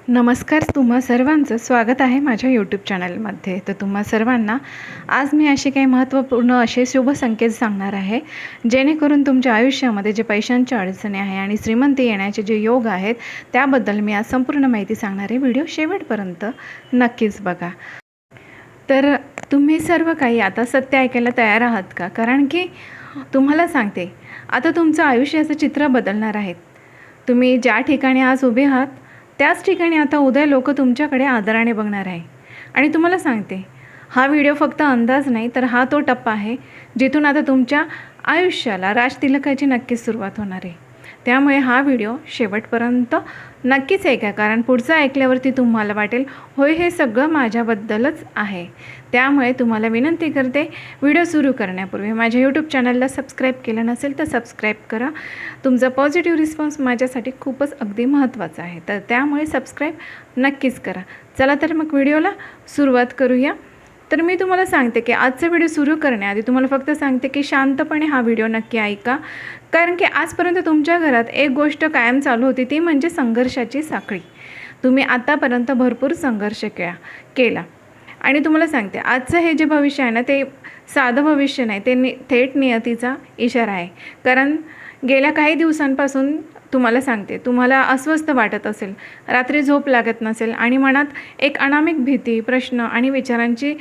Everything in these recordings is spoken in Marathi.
नमस्कार, तुम्हा सर्वांचं स्वागत आहे माझ्या यूट्यूब चॅनलमध्ये. तर तुम्हा सर्वांना आज मी असे काही महत्त्वपूर्ण असे शुभ संकेत सांगणार आहे, जेणेकरून तुमच्या आयुष्यामध्ये जे पैशांच्या अडचणी आहे आणि श्रीमंती येण्याचे जे योग आहेत, त्याबद्दल मी आज संपूर्ण माहिती सांगणार आहे. व्हिडिओ शेवटपर्यंत नक्कीच बघा. तर तुम्ही सर्व काही आता सत्य ऐकायला तयार आहात का? कारण की तुम्हाला सांगते, आता तुमचं आयुष्याचं चित्र बदलणार आहे. तुम्ही ज्या ठिकाणी आज उभे आहात, त्याच ठिकाणी आता उद्या लोक तुमच्याकडे आदराने बघणार आहे. आणि तुम्हाला सांगते, हा व्हिडिओ फक्त अंदाज नाही, तर हा तो टप्पा आहे जिथून आता तुमच्या आयुष्याला राजतिलकाची नक्कीच सुरुवात होणार आहे. त्यामुळे हा व्हिडिओ शेवटपर्यंत नक्कीच ऐका, कारण पुढचं ऐकल्यावरती तुम्हाला वाटेल, होय हे सगळं माझ्याबद्दलच आहे. त्यामुळे तुम्हाला विनंती करते, व्हिडिओ सुरू करण्यापूर्वी माझ्या यूट्यूब चॅनलला सबस्क्राईब केलं नसेल तर सबस्क्राईब करा. तुमचा पॉझिटिव्ह रिस्पॉन्स माझ्यासाठी खूपच अगदी महत्त्वाचा आहे, तर त्यामुळे सबस्क्राईब नक्कीच करा. चला तर मग व्हिडिओला सुरुवात करूया. तर मी तुम्हाला सांगते की आजचा व्हिडिओ सुरू करण्याआधी तुम्हाला फक्त सांगते की शांतपणे हा व्हिडिओ नक्की ऐका, कारण की आजपर्यंत तुमच्या घरात एक गोष्ट कायम चालू होती, ती म्हणजे संघर्षाची साखळी. तुम्ही आतापर्यंत भरपूर संघर्ष केला आणि तुम्हाला सांगते, आजचं हे जे भविष्य आहे ना, ते साधं भविष्य नाही, ते थेट नियतीचा इशारा आहे. कारण गेल्या काही दिवसांपासून तुम्हाला सांगते, तुम्हाला अस्वस्थ वाटत असेल, रात्री झोप लागत नसेल आणि मनात एक अनामिक भीती, प्रश्न आणि विचारांची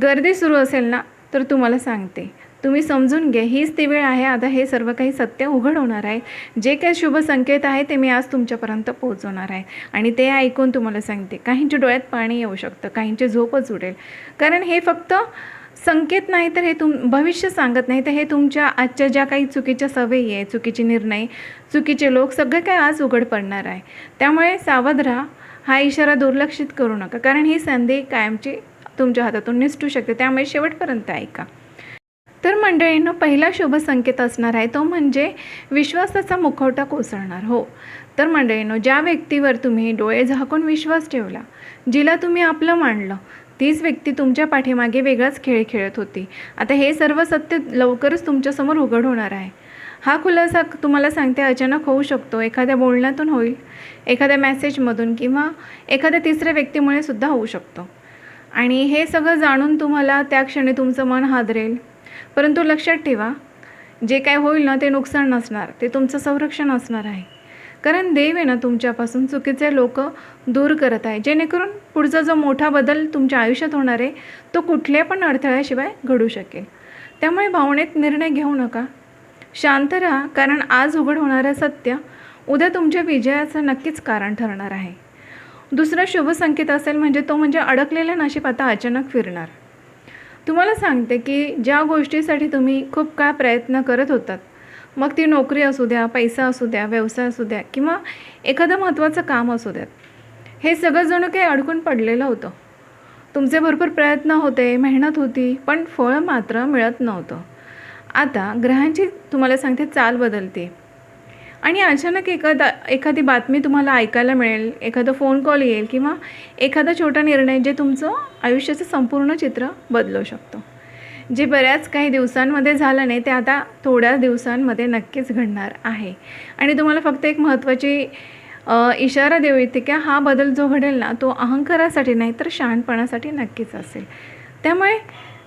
गर्दी सुरू असेल ना, तर तुम्हाला सांगते, तुम्ही समजून घ्या, हीच ती वेळ आहे. आता हे सर्व काही सत्य उघड होणार आहे. जे काही शुभ संकेत आहे ते मी आज तुमच्यापर्यंत पोहोचवणार आहे. आणि ते ऐकून तुम्हाला सांगते, काहींच्या डोळ्यात पाणी येऊ शकतं, काहींचे झोपच उडेल. कारण हे फक्त संकेत नाही, तर हे भविष्य सांगत नाही, तर हे तुमच्या आजच्या ज्या काही चुकीच्या सवयी आहे, चुकीचे निर्णय, चुकीचे लोक, सगळं काही आज उघड पडणार आहे. त्यामुळे सावध राहा. हा इशारा दुर्लक्षित करू नका, कारण ही संधी कायमची तुमच्या हातातून निसटू शकते. त्यामुळे शेवटपर्यंत ऐका. तर मंडळींनो, पहिला शुभ संकेत असणार आहे तो म्हणजे विश्वासाचा मुखवटा कोसळणार. हो, तर मंडळींनो, ज्या व्यक्तीवर तुम्ही डोळे झाकून विश्वास ठेवला, जिला तुम्ही आपलं मानलं, तीच व्यक्ती तुमच्या पाठीमागे वेगळाच खेळ खेळत होती. आता हे सर्व सत्य लवकरच तुमच्यासमोर उघड होणार आहे. हा खुलासा तुम्हाला सांगते अचानक होऊ शकतो. एखाद्या बोलण्यातून होईल, एखाद्या मेसेजमधून किंवा एखाद्या तिसऱ्या व्यक्तीमुळे सुद्धा होऊ शकतो. आणि हे सगळं जाणून तुम्हाला त्या क्षणी तुमचं मन हादरेल. परंतु लक्षात ठेवा, जे काय होईल ना, ते नुकसान नसणार, ते तुमचं संरक्षण असणार आहे. कारण देव आहे ना, तुमच्यापासून चुकीचे लोक दूर करत आहे, जेणेकरून पुढचा जो मोठा बदल तुमच्या आयुष्यात होणार आहे, तो कुठल्या पण अडथळ्याशिवाय घडू शकेल. त्यामुळे भावनेत निर्णय घेऊ नका, शांत राहा, कारण आज उघड होणारं सत्य उद्या तुमच्या विजयाचं नक्कीच कारण ठरणार आहे. दुसरा शुभ संकेत असेल म्हणजे तो म्हणजे अडकलेलं नशीब आता अचानक फिरणार. तुम्हाला सांगते की ज्या गोष्टीसाठी तुम्ही खूप काळ प्रयत्न करत होतात, मग ती नोकरी असू द्या, पैसा असू द्या, व्यवसाय असू द्या किंवा एखादं महत्त्वाचं काम असू द्यात, हे सगळं जणू काही अडकून पडलेलं होतं. तुमचे भरपूर प्रयत्न होते, मेहनत होती, पण फळ मात्र मिळत नव्हतं. आता ग्रहांची तुम्हाला सांगते चाल बदलते आणि अचानक एखादी बातमी तुम्हाला ऐकायला मिळेल, एखादा फोन कॉल येईल किंवा एखादा छोटा निर्णय जे तुमचं आयुष्याचं संपूर्ण चित्र बदलू शकतो. जे बऱ्याच काही दिवसांमध्ये झालं नाही, ते आता थोड्या दिवसांमध्ये नक्कीच घडणार आहे. आणि तुम्हाला फक्त एक महत्त्वाची इशारा देऊ इथे की हा बदल जो घडेल ना, तो अहंकारासाठी नाही, तर शहाणपणासाठी नक्कीच असेल. त्यामुळे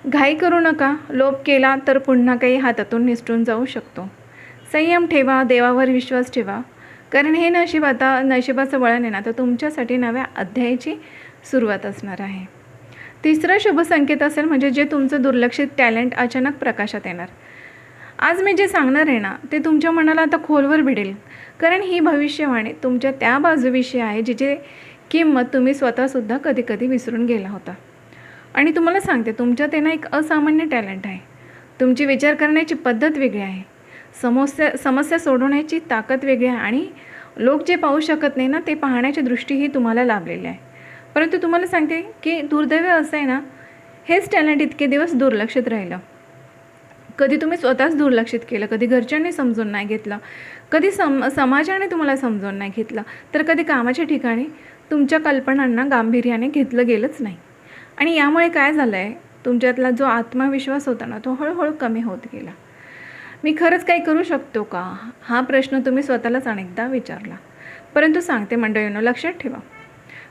घाई करू नका. लोभ केला तर पुन्हा काही हातातून निसटून जाऊ शकतो. संयम ठेवा, देवावर विश्वास ठेवा, कारण हे नशीब आता नशिबाचं वळण आहे ना, तर तुमच्यासाठी नव्या अध्यायाची सुरुवात असणार आहे. तिसरा शुभ संकेत असेल म्हणजे जे तुमचं दुर्लक्षित टॅलेंट अचानक प्रकाशात येणार. आज मी जे सांगणार आहे ना, ते तुमच्या मनाला आता खोलवर भिडेल, कारण ही भविष्यवाणी तुमच्या त्या बाजूविषयी आहे जिची किंमत तुम्ही स्वतःसुद्धा कधी कधी विसरून गेला होता. आणि तुम्हाला सांगते, तुमच्यात ना एक असामान्य टॅलेंट आहे. तुमची विचार करण्याची पद्धत वेगळी आहे, समस्या सोडवण्याची ताकद वेगळी आहे आणि लोक जे पाहू शकत नाही ना, ते पाहण्याची दृष्टीही तुम्हाला लाभलेली आहे. परंतु तुम्हाला सांगते की दुर्दैव असं आहे ना, हेच टॅलेंट इतके दिवस दुर्लक्षित राहिलं. कधी तुम्ही स्वतःच दुर्लक्षित केलं, कधी घरच्यांनी समजून नाही घेतलं, कधी समाजाने तुम्हाला समजून नाही घेतलं, तर कधी कामाच्या ठिकाणी तुमच्या कल्पनांना गांभीर्याने घेतलं गेलंच नाही. आणि यामुळे काय झालं आहे, तुमच्यातला जो आत्मविश्वास होता ना, तो हळूहळू कमी होत गेला. मी खरंच काही करू शकतो का, हा प्रश्न तुम्ही स्वतःलाच अनेकदा विचारला. परंतु सांगते मंडळींनो, लक्षात ठेवा,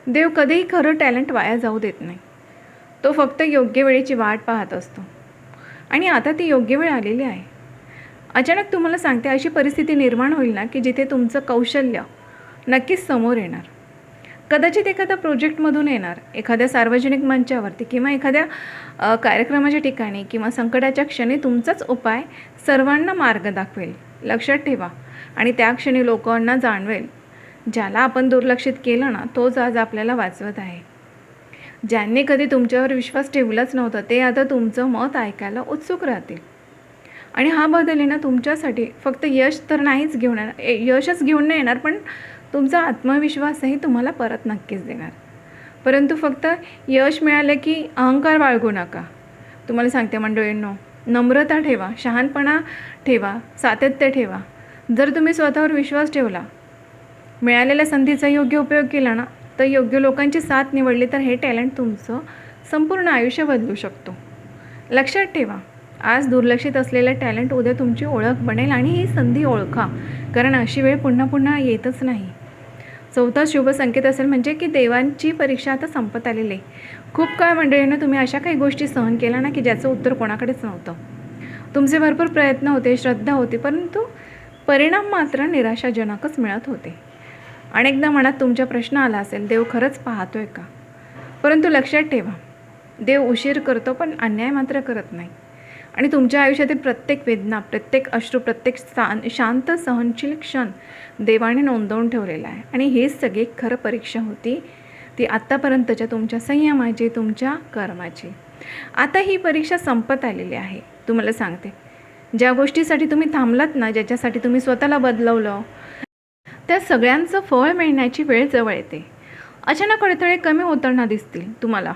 देव कधीही खरं टॅलेंट वाया जाऊ देत नाही. तो फक्त योग्य वेळेची वाट पाहत असतो आणि आता ती योग्य वेळ आलेली आहे. अचानक तुम्हाला सांगते, अशी परिस्थिती निर्माण होईल ना की जिथे तुमचं कौशल्य नक्कीच समोर येणार. कदाचित एखाद्या प्रोजेक्टमधून येणार, एखाद्या सार्वजनिक मंचावरती किंवा एखाद्या कार्यक्रमाच्या ठिकाणी किंवा संकटाच्या क्षणी तुमचाच उपाय सर्वांना मार्ग दाखवेल. लक्षात ठेवा. आणि त्या क्षणी लोकांना जाणवेल, ज्याला आपण दुर्लक्षित केलं ना तोच आज आपल्याला वाचवत आहे. ज्यांनी कधी तुमच्यावर विश्वास ठेवलाच नव्हता ते आता तुमचं मत ऐकायला उत्सुक राहतील. आणि हा बदल आहे ना तुमच्यासाठी फक्त यश तर नाहीच घेऊन येणार, यशच घेऊन नाही येणार, पण तुमचा आत्मविश्वासही तुम्हाला परत नक्कीच देणार. परंतु फक्त यश मिळालं की अहंकार बाळगू नका. तुम्हाला सांगते मंडळींनो, नम्रता ठेवा, शहाणपणा ठेवा, सातत्य ठेवा. जर तुम्ही स्वतःवर विश्वास ठेवला, मिळालेल्या संधीचा योग्य उपयोग केला ना, तर योग्य लोकांची साथ निवडली तर हे टॅलेंट तुमचं संपूर्ण आयुष्य बदलू शकतो. लक्षात ठेवा, आज दुर्लक्षित असलेलं टॅलेंट उद्या तुमची ओळख बनेल. आणि ही संधी ओळखा, कारण अशी वेळ पुन्हा पुन्हा येतच नाही. चौथा शुभ संकेत असेल म्हणजे की देवांची परीक्षा आता संपत आलेली आहे. खूप काळ मंडळीनं तुम्ही अशा काही गोष्टी सहन केल्या ना की ज्याचं उत्तर कोणाकडेच नव्हतं. तुमचे भरपूर प्रयत्न होते, श्रद्धा होती, परंतु परिणाम मात्र निराशाजनकच मिळत होते. अनेकदा मनात तुमचा प्रश्न आला असेल, देव खरंच पाहतोय का? परंतु लक्षात ठेवा, देव उशीर करतो पण अन्याय मात्र करत नाही. आणि तुमच्या आयुष्यातील प्रत्येक वेदना, प्रत्येक अश्रू, प्रत्येक शांत सहनशील क्षण देवाने नोंदवून ठेवलेला आहे. आणि हेच सगळी खरं परीक्षा होती, ती आत्तापर्यंतच्या तुमच्या संयमाची, तुमच्या कर्माची. आता ही परीक्षा संपत आलेली आहे. तुम्हाला सांगते, ज्या गोष्टीसाठी तुम्ही थांबलात ना, ज्याच्यासाठी तुम्ही स्वतःला बदलवलं, त्या सगळ्यांचं फळ मिळण्याची वेळ जवळ येते. अचानक अडथळे कमी होताना दिसतील तुम्हाला,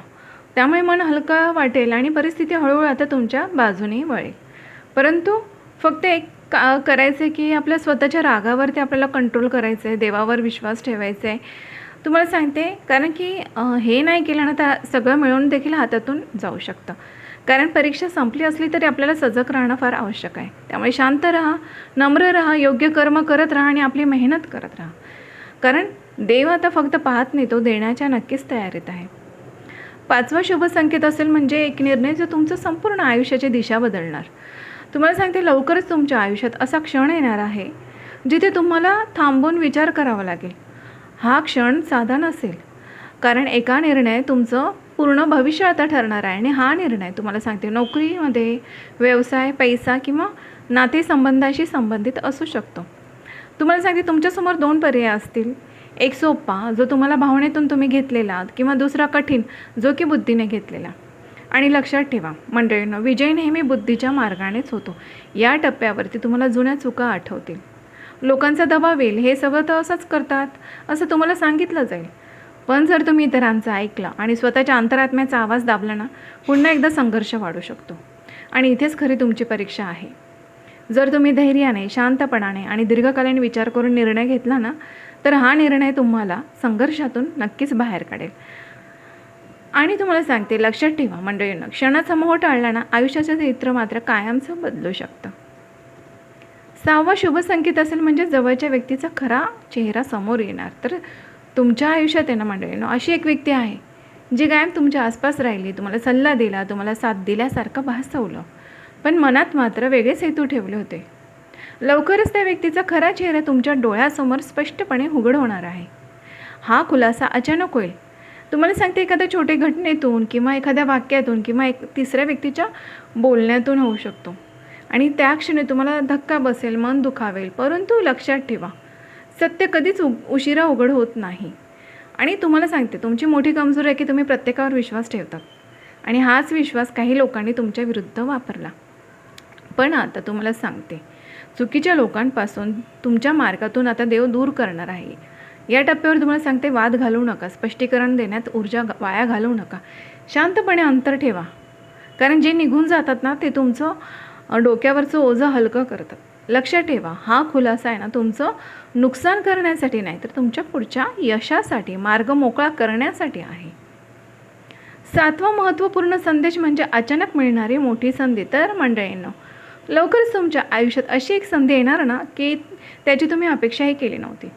त्यामुळे मन हलका वाटेल आणि परिस्थिती हळूहळू आता तुमच्या बाजूने वळेल. परंतु फक्त एक करायचं आहे की आपल्या स्वतःच्या रागावरती आपल्याला कंट्रोल करायचं आहे, देवावर विश्वास ठेवायचा आहे. तुम्हाला सांगते, कारण की हे नाही केलं ना तर सगळं मिळून देखील हातातून जाऊ शकतं. कारण परीक्षा संपली असली तरी आपल्याला सजग राहणं फार आवश्यक आहे. त्यामुळे शांत राहा, नम्र राहा, योग्य कर्म करत राहा आणि आपली मेहनत करत राहा. कारण देव आता फक्त पाहत नाही, तो देण्याच्या नक्कीच तयारीत आहे. पाचवा शुभ संकेत असेल म्हणजे एक निर्णय जो तुमचं संपूर्ण आयुष्याची दिशा बदलणार. तुम्हाला सांगते, लवकरच तुमच्या आयुष्यात असा क्षण येणार आहे जिथे तुम्हाला थांबून विचार करावा लागेल. हा क्षण साधा नसेल, कारण एका निर्णय तुमचं पूर्ण भविष्य आता ठरणार आहे. आणि हा निर्णय तुम्हाला सांगते नोकरीमध्ये, व्यवसाय, पैसा किंवा नातेसंबंधाशी संबंधित असू शकतो. तुम्हाला सांगते, तुमच्यासमोर 2 पर्याय असतील. एक सोपा, जो तुम्हाला भावनेतून तुम्ही घेतलेला, किंवा दुसरा कठीण, जो की बुद्धीने घेतलेला. आणि लक्षात ठेवा मंडळींनो, विजय नेहमी बुद्धीच्या मार्गानेच होतो. या टप्प्यावरती तुम्हाला जुन्या चुका आठवतील. लोकांचा दबाव येईल, हे सगळं तर असंच करतात असं तुम्हाला सांगितलं जाईल. पण जर तुम्ही इतरांचं ऐकलं आणि स्वतःच्या अंतरात्म्याचा आवाज दाबला ना, पुन्हा एकदा संघर्ष वाढू शकतो. आणि इथेच खरी तुमची परीक्षा आहे. जर तुम्ही धैर्याने, शांतपणाने आणि दीर्घकालीन विचार करून निर्णय घेतला ना, तर हा निर्णय तुम्हाला संघर्षातून नक्कीच बाहेर काढेल. आणि तुम्हाला सांगते, लक्षात ठेवा मंडळींनो, क्षणाचा मोह टाळला ना, आयुष्याचं चित्र मात्र कायमचं बदलू शकतं. 6वा शुभ संकेत असेल म्हणजे जवळच्या व्यक्तीचा खरा चेहरा समोर येणार. तर तुमच्या आयुष्यात आहे ना मंडळींनो, अशी एक व्यक्ती आहे जी कायम तुमच्या आसपास राहिली, तुम्हाला सल्ला दिला, तुम्हाला साथ दिल्यासारखं भासवलं, पण मनात मात्र वेगळेच हेतू ठेवले होते. लवकरच त्या व्यक्तीचा खरा चेहरा तुमच्या डोळ्यासमोर स्पष्टपणे उघड होणार आहे. हा खुलासा अचानक होईल. तुम्हाला सांगते, एखाद्या छोट्या घटनेतून किंवा एखाद्या वाक्यातून किंवा तिसऱ्या व्यक्तीच्या बोलण्यातून होऊ शकतो. आणि त्या क्षणी तुम्हाला धक्का बसेल, मन दुखावेल, परंतु लक्षात ठेवा, सत्य कधीच उशिरा उघड होत नाही. आणि तुम्हाला सांगते, तुमची मोठी कमजोरी आहे की तुम्ही प्रत्येकावर विश्वास ठेवतात आणि हाच विश्वास काही लोकांनी तुमच्या विरुद्ध वापरला. पण आता तुम्हाला सांगते, चुकीच्या लोकांपासून तुमच्या मार्गातून आता देव दूर करणार आहे. या टप्प्यावर तुम्हाला सांगते, वाद घालवू नका, स्पष्टीकरण देण्यात ऊर्जा वाया घालवू नका, शांतपणे अंतर ठेवा. कारण जे निघून जातात ना, ते तुमचं डोक्यावरचं ओझं हलकं करतात. लक्षात ठेवा, हा खुलासा आहे ना तुमचं नुकसान करण्यासाठी नाही, तर तुमच्या पुढच्या यशासाठी, मार्ग मोकळा करण्यासाठी आहे. 7वा महत्त्वपूर्ण संदेश म्हणजे अचानक मिळणारी मोठी संधी. तर मंडळींनो, लवकरच तुमच्या आयुष्यात अशी एक संधी येणार ना की त्याची तुम्ही अपेक्षाही केली नव्हती.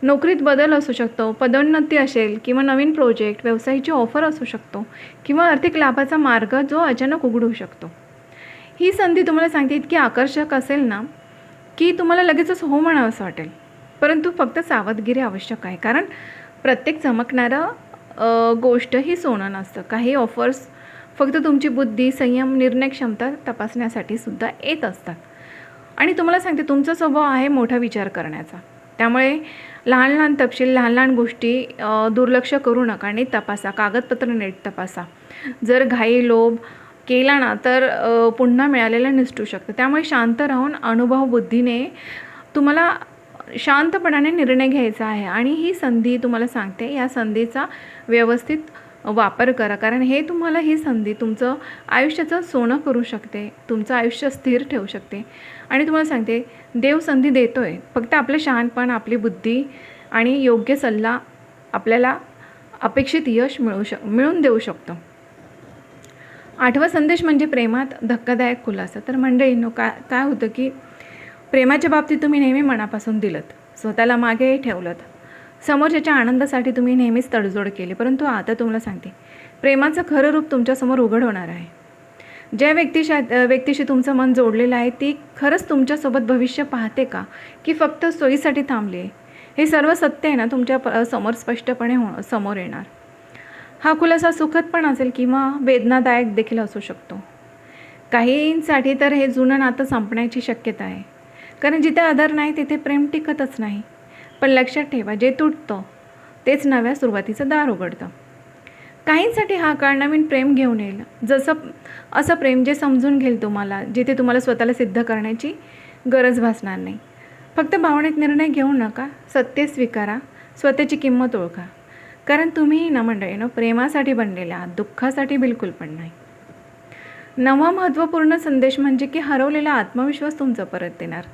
नोकरीत बदल असू शकतो, पदोन्नती असेल किंवा नवीन प्रोजेक्ट, व्यवसायाची ऑफर असू शकतो किंवा आर्थिक लाभाचा मार्ग जो अचानक उघडू शकतो. ही संधी तुम्हाला सांगते इतकी आकर्षक असेल ना, की तुम्हाला लगेचच हो म्हणावंसं वाटेल. परंतु फक्त सावधगिरी आवश्यक आहे. कारण प्रत्येक चमकणारं गोष्ट ही सोनं नसतं. काही ऑफर्स फक्त तुमची बुद्धी, संयम, निर्णय क्षमता तपासण्यासाठी सुद्धा येत असतात. आणि तुम्हाला सांगते तुमचा स्वभाव आहे मोठा विचार करण्याचा. त्यामुळे लहान लहान तपशील, लहान लहान गोष्टी दुर्लक्ष करू नका आणि तपासा. कागदपत्र नीट तपासा. जर घाई, लोभ केला ना तर पुन्हा मिळालेलं निसटू शकतं. त्यामुळे शांत राहून अनुभव बुद्धीने तुम्हाला शांतपणाने निर्णय घ्यायचा आहे. आणि ही संधी तुम्हाला सांगते, या संधीचा व्यवस्थित वापर करा. कारण ही संधी तुमचं आयुष्याचं सोनं करू शकते, तुमचं आयुष्य स्थिर ठेवू शकते. आणि तुम्हाला सांगते देव संधी देतो आहे. फक्त आपलं शहाणपण, आपली बुद्धी आणि योग्य सल्ला आपल्याला अपेक्षित यश मिळवून देऊ शकतो. 8वा संदेश म्हणजे प्रेमात धक्कादायक खुलासा. तर मंडळींनो, काय होतं की प्रेमाच्या बाबतीत तुम्ही नेहमी मनापासून दिलत, स्वतःला मागे ठेवलंत, समोरच्याच्या आनंदासाठी तुम्ही नेहमीच तडजोड केली. परंतु आता तुम्हाला सांगते प्रेमाचं खरं रूप तुमच्यासमोर उघड होणार आहे. ज्या व्यक्तीशी तुमचं मन जोडलेलं आहे ती खरंच तुमच्यासोबत भविष्य पाहते का, की फक्त सोयीसाठी थांबली आहे? हे सर्व सत्य आहे ना तुमच्या समोर स्पष्टपणे समोर येणार. हा खुलासा सुखद पण असेल किंवा वेदनादायक देखील असू शकतो. काहींसाठी तर हे जुनं नातं संपण्याची शक्यता आहे. कारण जिथे आदर नाही तिथे प्रेम टिकतच नाही. पण लक्षात ठेवा, जे तुटतं तेच नव्या सुरुवातीचं दार उघडतं. काहींसाठी हा काळ नवीन प्रेम घेऊन येईल. असं प्रेम जे समजून घेईल तुम्हाला, जिथे तुम्हाला स्वतःला सिद्ध करण्याची गरज भासणार नाही. फक्त भावनिक निर्णय घेऊ नका, सत्य स्वीकारा, स्वतःची किंमत ओळखा. कारण तुम्ही ना मंडळीनं प्रेमासाठी बनलेले आहात, दुःखासाठी बिलकुल पण नाही. 9वा महत्त्वपूर्ण संदेश म्हणजे की हरवलेला आत्मविश्वास तुमचा परत येणार.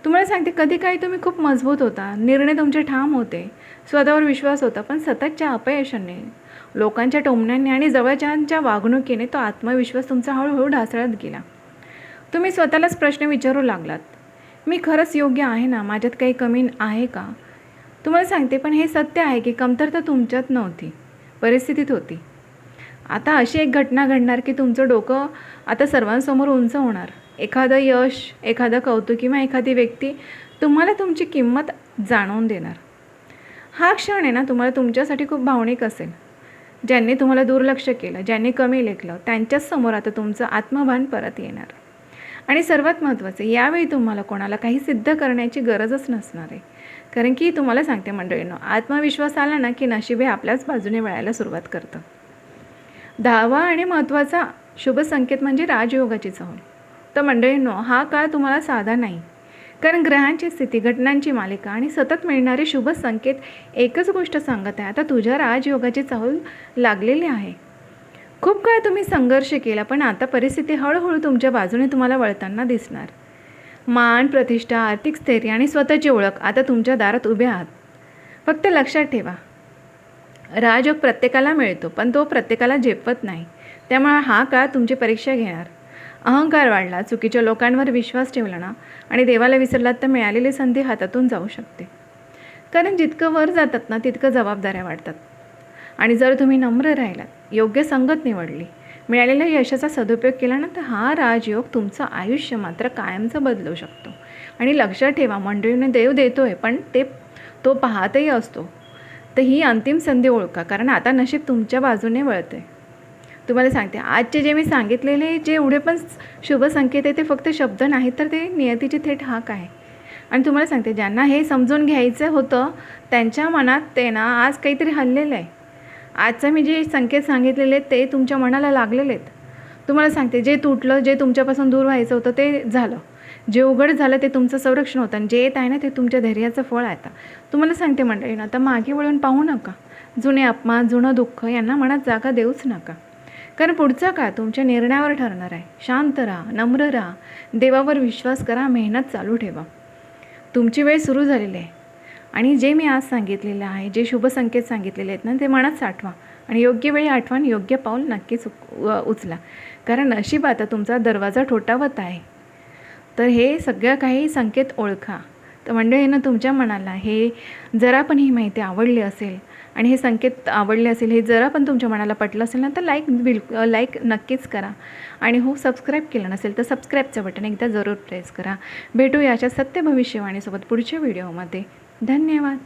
तुम्हाला सांगते कधी काही तुम्ही खूप मजबूत होता, निर्णय तुमचे ठाम होते, स्वतःवर विश्वास होता. पण सततच्या अपयशाने, लोकांच्या टोमण्याने आणि जवळच्यांच्या वागणुकीने तो आत्मविश्वास तुमचा हळूहळू ढासळत गेला. तुम्ही स्वतःलाच प्रश्न विचारू लागलात, मी खरंच योग्य आहे ना, माझ्यात काही कमी आहे का? तुम्हाला सांगते पण हे सत्य आहे की कमतरता तुमच्यात नव्हती, परिस्थितीत होती. आता अशी एक घटना घडणार की तुमचं डोकं आता सर्वांसमोर उंच होणार. एखादं यश, एखादं कौतुक किंवा एखादी व्यक्ती तुम्हाला तुमची किंमत जाणवून देणार. हा क्षण आहे ना तुम्हाला तुमच्यासाठी खूप भावनिक असेल. ज्यांनी तुम्हाला दुर्लक्ष केलं, ज्यांनी कमी लेखलं, त्यांच्याच समोर आता तुमचं आत्मभान परत येणार. आणि सर्वात महत्त्वाचं, यावेळी तुम्हाला कोणाला काही सिद्ध करण्याची गरजच नसणार आहे. कारण की तुम्हाला सांगते मंडळींनो, आत्मविश्वास आला ना की नशीब हे आपल्याच बाजूने वळायला सुरुवात करतं. 10वा आणि महत्त्वाचा शुभ संकेत म्हणजे राजयोगाची चाहूल. तर मंडळींनो, हा काळ तुम्हाला साधा नाही. कारण ग्रहांची स्थिती, घटनांची मालिका आणि सतत मिळणारे शुभ संकेत एकच गोष्ट सांगत आहे, आता तुझ्या राजयोगाची चाहूल लागलेली आहे. खूप काळ तुम्ही संघर्ष केला, पण आता परिस्थिती हळूहळू तुमच्या बाजूने तुम्हाला वळताना दिसणार. मान, प्रतिष्ठा, आर्थिक स्थैर्य आणि स्वतःची ओळख आता तुमच्या दारात उभे आहात. फक्त लक्षात ठेवा, राजयोग प्रत्येकाला मिळतो, पण तो प्रत्येकाला झेपत नाही. त्यामुळे हा काळ तुमची परीक्षा घेणार. अहंकार वाढला, चुकीच्या लोकांवर विश्वास ठेवला ना आणि देवाला विसरलात तर मिळालेली संधी हातातून जाऊ शकते. कारण जितकं वर जातात ना तितकं जबाबदाऱ्या वाढतात. आणि जर तुम्ही नम्र राहिलात, योग्य संगत निवडली, मिळालेल्या यशाचा सदुपयोग केला ना तर हा राजयोग तुमचं आयुष्य मात्र कायमचं बदलू शकतो. आणि लक्षात ठेवा मंडळीने देव देतोय, पण तो पाहतही असतो. तर ही अंतिम संधी ओळखा, कारण आता नशीब तुमच्या बाजूने वळते. तुम्हाला सांगते आजचे जे मी सांगितलेले जे एवढे पण शुभ संकेत आहे ते फक्त शब्द नाहीत, तर ते नियतीची थेट हाक आहे. आणि तुम्हाला सांगते ज्यांना हे समजून घ्यायचं होतं त्यांच्या मनात ते ना आज काहीतरी हललेलं आहे. आजचं मी जे संकेत सांगितलेले आहेत ते तुमच्या मनाला लागलेले आहेत. तुम्हाला सांगते जे तुटलं, जे तुमच्यापासून दूर व्हायचं होतं ते झालं. जे उघड झालं ते तुमचं संरक्षण होतं आणि जे येत आहे ना ते तुमच्या धैर्याचं फळ आहे. आता तुम्हाला सांगते मंडळी, आता मागे वळून पाहू नका. जुने अपमान, जुनं दुःख यांना मनात जागा देऊच नका. कारण पुढचा काळ तुमच्या निर्णयावर ठरणार आहे. शांत राहा, नम्र राहा, देवावर विश्वास करा, मेहनत चालू ठेवा. तुमची वेळ सुरू झालेली आहे. आणि जे मी आज सांगितलेलं आहे, जे शुभ संकेत सांगितलेले आहेत ना ते मनात साठवा आणि योग्य वेळी आठवण, योग्य पाऊल नक्कीच उचला. कारण नशीब आता तुमचा दरवाजा ठोठावत आहे. तर हे सगळं काही संकेत ओळखा, तर मंडळी ना, तुमच्या मनाला हे जरा पण ही माहिती आवडली असेल आणि हे संकेत आवडले असेल, हे जरा पण तुमच्या मनाला पटलं असेल ना, तर लाईक नक्कीच करा. आणि हो, सबस्क्राईब केलं नसेल तर सबस्क्राईबचं बटन एकदा जरूर प्रेस करा. भेटूया अशा सत्य भविष्यवाणीसोबत पुढच्या व्हिडिओमध्ये. धन्यवाद.